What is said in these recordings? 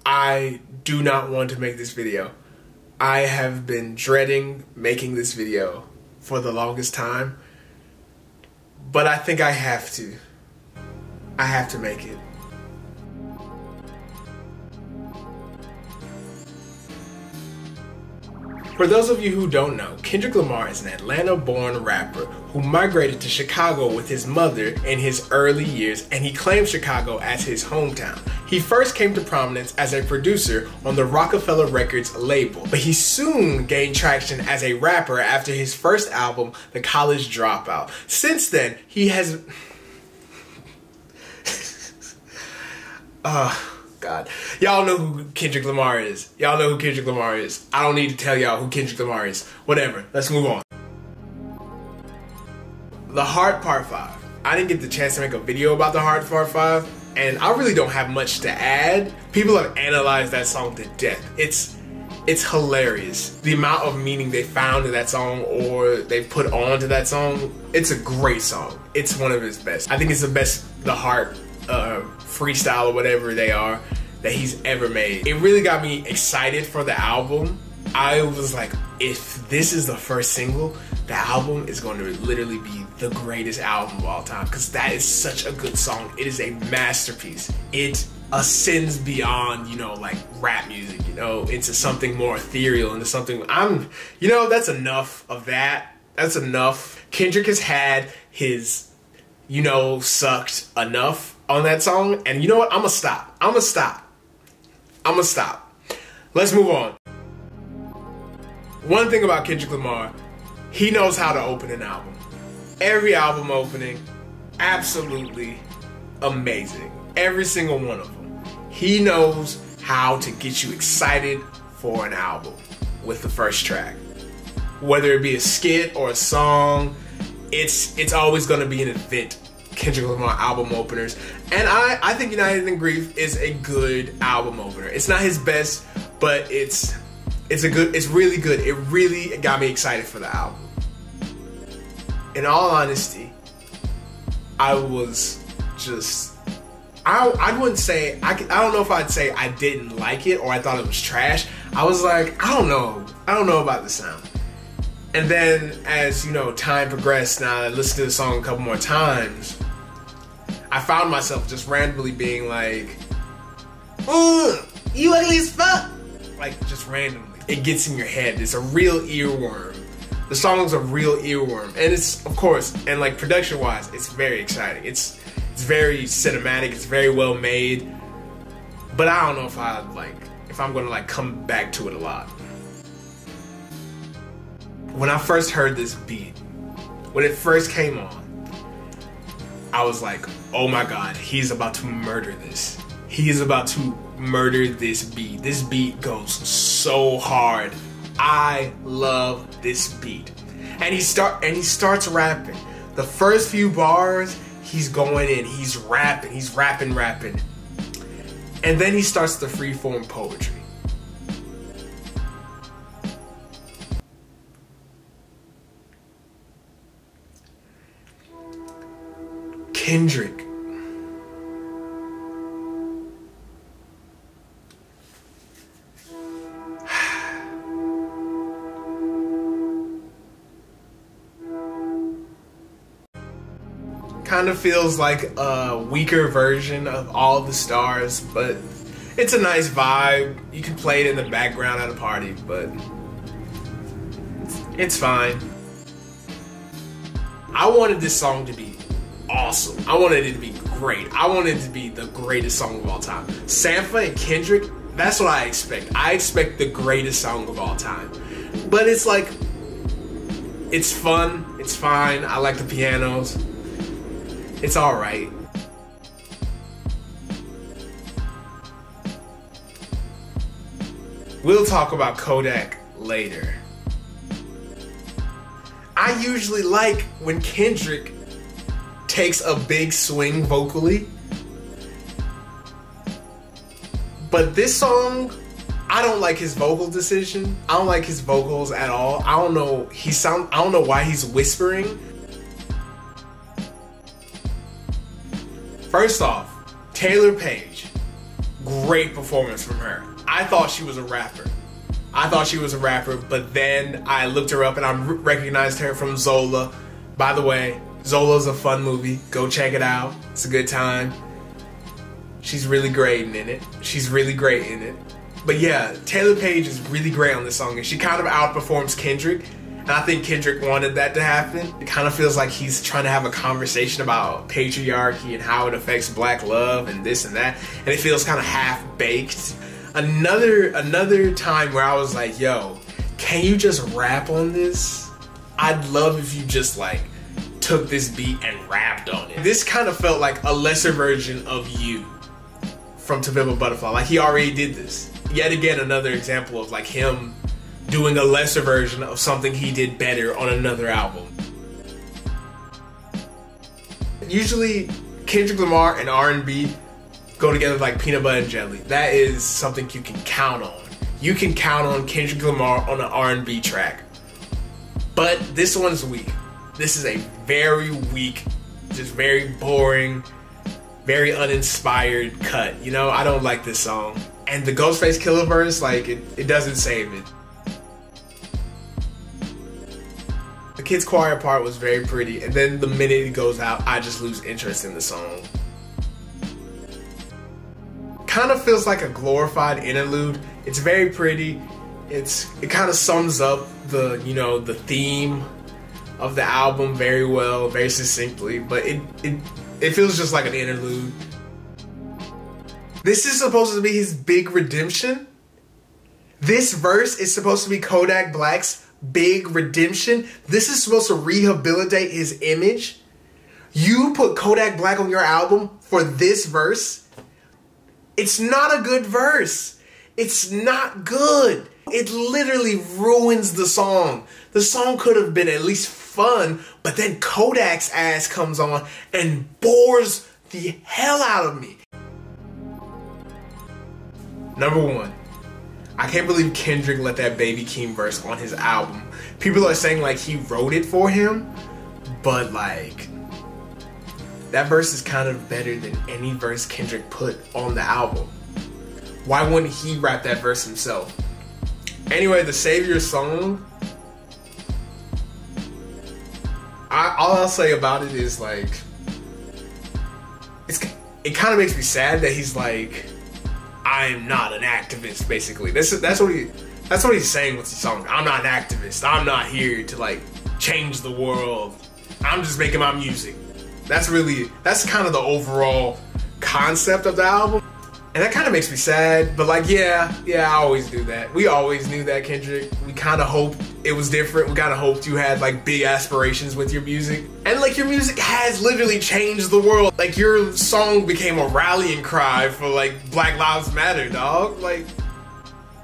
I do not want to make this video. I have been dreading making this video for the longest time, but I think I have to. I have to make it. For those of you who don't know, Kendrick Lamar is an Atlanta-born rapper who migrated to Chicago with his mother in his early years, and he claims Chicago as his hometown. He first came to prominence as a producer on the Rockefeller Records label, but he soon gained traction as a rapper after his first album, The College Dropout. Since then, he has... God. Y'all know who Kendrick Lamar is. Y'all know who Kendrick Lamar is. I don't need to tell y'all who Kendrick Lamar is. Whatever. Let's move on. The Heart Part 5. I didn't get the chance to make a video about The Heart Part 5, and I really don't have much to add. People have analyzed that song to death. It's hilarious. The amount of meaning they found in that song or they put on to that song. It's a great song. It's one of his best. I think it's the best The Heart freestyle or whatever they are that he's ever made. It really got me excited for the album. I was like, if this is the first single, the album is going to literally be the greatest album of all time, because that is such a good song. It is a masterpiece. It ascends beyond, you know, like rap music, you know, into something more ethereal, into something, you know, that's enough of that. That's enough. Kendrick has had his, you know, sucked enough on that song, and you know what? I'ma stop. Let's move on. One thing about Kendrick Lamar, he knows how to open an album. Every album opening, absolutely amazing. Every single one of them. He knows how to get you excited for an album with the first track. Whether it be a skit or a song, it's always gonna be an event. Kendrick Lamar album openers, and I think United in Grief is a good album opener. It's not his best, but it's really good. It really got me excited for the album. In all honesty, I was just, I wouldn't say, I don't know if I'd say I didn't like it or I thought it was trash. I was like, I don't know about the sound. And then as, you know, time progressed, now I listened to the song a couple more times, I found myself just randomly being like, you ugly as fuck. Like, just randomly. It gets in your head. It's a real earworm. The song's a real earworm. And it's, of course, and like production-wise, it's very exciting. It's very cinematic. It's very well made. But I don't know if I'm gonna like come back to it a lot. When I first heard this beat, when it first came on, I was like, oh my God, he's about to murder this. He is about to murder this beat. This beat goes so hard. I love this beat. And he starts rapping. The first few bars, he's going in, he's rapping. And then he starts the freeform poetry. Kendrick. Kind of feels like a weaker version of All the Stars, but it's a nice vibe. You can play it in the background at a party, but it's fine. I wanted this song to be awesome. I wanted it to be great. I wanted it to be the greatest song of all time. Sampha and Kendrick, that's what I expect. I expect the greatest song of all time. But it's like, it's fun, it's fine. I like the pianos. It's alright. We'll talk about Kodak later. I usually like when Kendrick takes a big swing vocally, but this song, I don't like his vocal decision. I don't like his vocals at all. I don't know. I don't know why he's whispering. First off, Taylor Page, Great performance from her. I thought she was a rapper. But then I looked her up and I recognized her from Zola. By the way, Zola's a fun movie. Go check it out. It's a good time. She's really great in it. But yeah, Taylor Page is really great on this song, and she kind of outperforms Kendrick. And I think Kendrick wanted that to happen. It kind of feels like he's trying to have a conversation about patriarchy and how it affects black love and this and that. And it feels kind of half-baked. Another time where I was like, yo, can you just rap on this? I'd love if you just like took this beat and rapped on it. This kind of felt like a lesser version of You from To Pimp a Butterfly. Like, he already did this. Yet again, another example of like him doing a lesser version of something he did better on another album. Usually Kendrick Lamar and R&B go together like peanut butter and jelly. That is something you can count on. You can count on Kendrick Lamar on an R&B track. But this one's weak. This is a very weak, just very boring, very uninspired cut. You know, I don't like this song. And the Ghostface Killah verse, like, it doesn't save it. The Kids Choir part was very pretty, and then the minute it goes out, I just lose interest in the song. Kind of feels like a glorified interlude. It's very pretty. It kind of sums up the, you know, the theme of the album very well, very succinctly, but it feels just like an interlude. This is supposed to be his big redemption. This verse is supposed to be Kodak Black's big redemption. This is supposed to rehabilitate his image. You put Kodak Black on your album for this verse? It's not a good verse. It's not good. It literally ruins the song. The song could have been at least fun, but then Kodak's ass comes on and bores the hell out of me. Number one, I can't believe Kendrick let that Baby Keem verse on his album. People are saying like he wrote it for him, but like that verse is kind of better than any verse Kendrick put on the album. Why wouldn't he rap that verse himself? Anyway, the Savior song, all I'll say about it is like, it kind of makes me sad that he's like, I'm not an activist, basically. That's what he's saying with the song. I'm not an activist. I'm not here to like change the world. I'm just making my music. That's kind of the overall concept of the album. And that kind of makes me sad, but like, yeah, I always do that. We always knew that, Kendrick. We kind of hoped it was different. We kind of hoped you had like big aspirations with your music. And like your music has literally changed the world. Like your song became a rallying cry for like Black Lives Matter, dog. Like,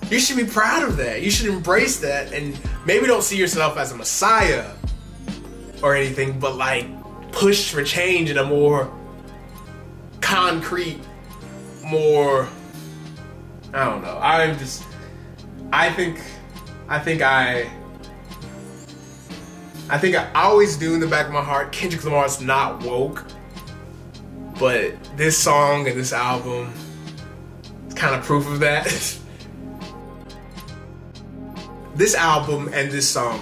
you should be proud of that. You should embrace that, and maybe don't see yourself as a messiah or anything, but like push for change in a more concrete, more, I don't know. I always do in the back of my heart, Kendrick Lamar is not woke, but this song and this album is kind of proof of that. This album and this song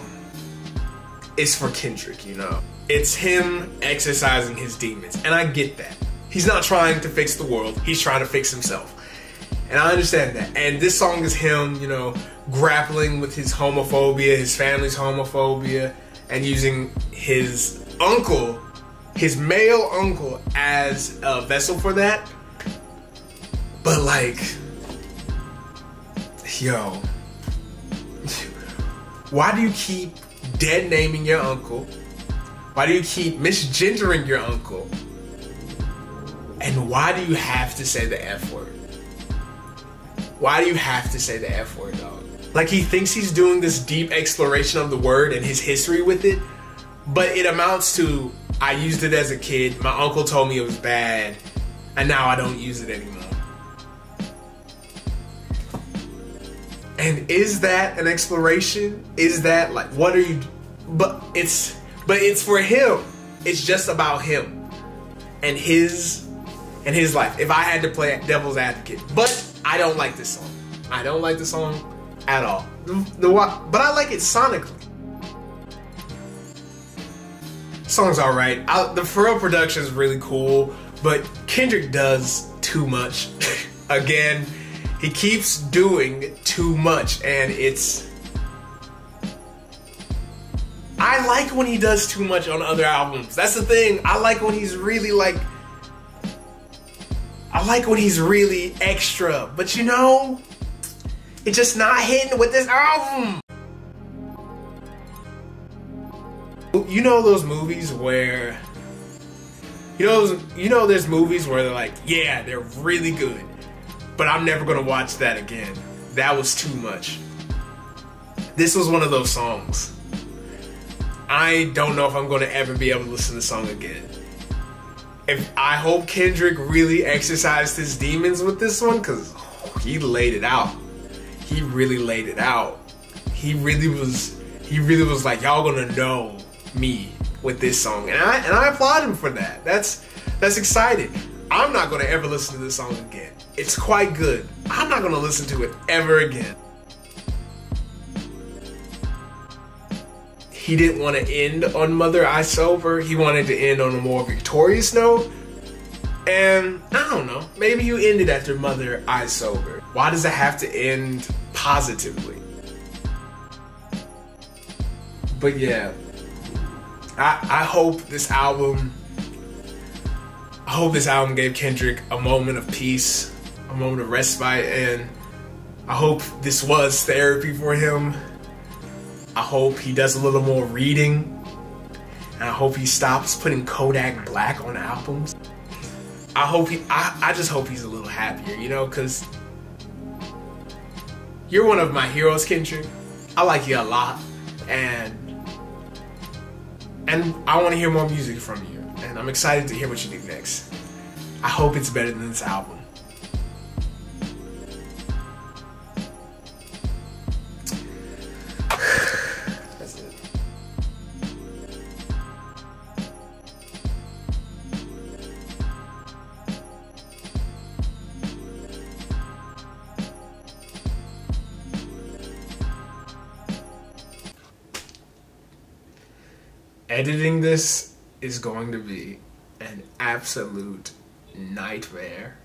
is for Kendrick, you know. It's him exercising his demons, and I get that. He's not trying to fix the world, he's trying to fix himself. And I understand that. And this song is him, you know, grappling with his homophobia, his family's homophobia, and using his uncle, his male uncle, as a vessel for that. But like, yo, why do you keep dead naming your uncle? Why do you keep misgendering your uncle? And why do you have to say the F word? Why do you have to say the F word, dog? Like, he thinks he's doing this deep exploration of the word and his history with it, but it amounts to, I used it as a kid, my uncle told me it was bad, and now I don't use it anymore. And is that an exploration? Is that like, what are you, but it's for him. It's just about him and his in his life if I had to play devil's advocate. But I don't like this song. I don't like the song at all. But I like it sonically. The song's alright. The Pharrell production is really cool, but Kendrick does too much. Again, he keeps doing too much, and I like when he does too much on other albums. That's the thing. I like when he's really extra. But you know, it's just not hitting with this album. You know those movies where, there's movies where they're like, yeah, they're really good, but I'm never gonna watch that again. That was too much. This was one of those songs. I don't know if I'm gonna ever be able to listen to the song again. I hope Kendrick really exercised his demons with this one, because he laid it out. He really laid it out. He really was like, y'all gonna know me with this song, and I applaud him for that. That's exciting. I'm not gonna ever listen to this song again. It's quite good. I'm not gonna listen to it ever again. He didn't want to end on Mother I Sober. He wanted to end on a more victorious note. And I don't know, maybe you ended after Mother I Sober. Why does it have to end positively? But yeah, I hope this album gave Kendrick a moment of peace, a moment of respite, and I hope this was therapy for him. I hope he does a little more reading, and I hope he stops putting Kodak Black on albums. I just hope he's a little happier, you know, because you're one of my heroes, Kendrick. I like you a lot, and I want to hear more music from you, and I'm excited to hear what you do next. I hope it's better than this album. That's it. Editing this is going to be an absolute nightmare.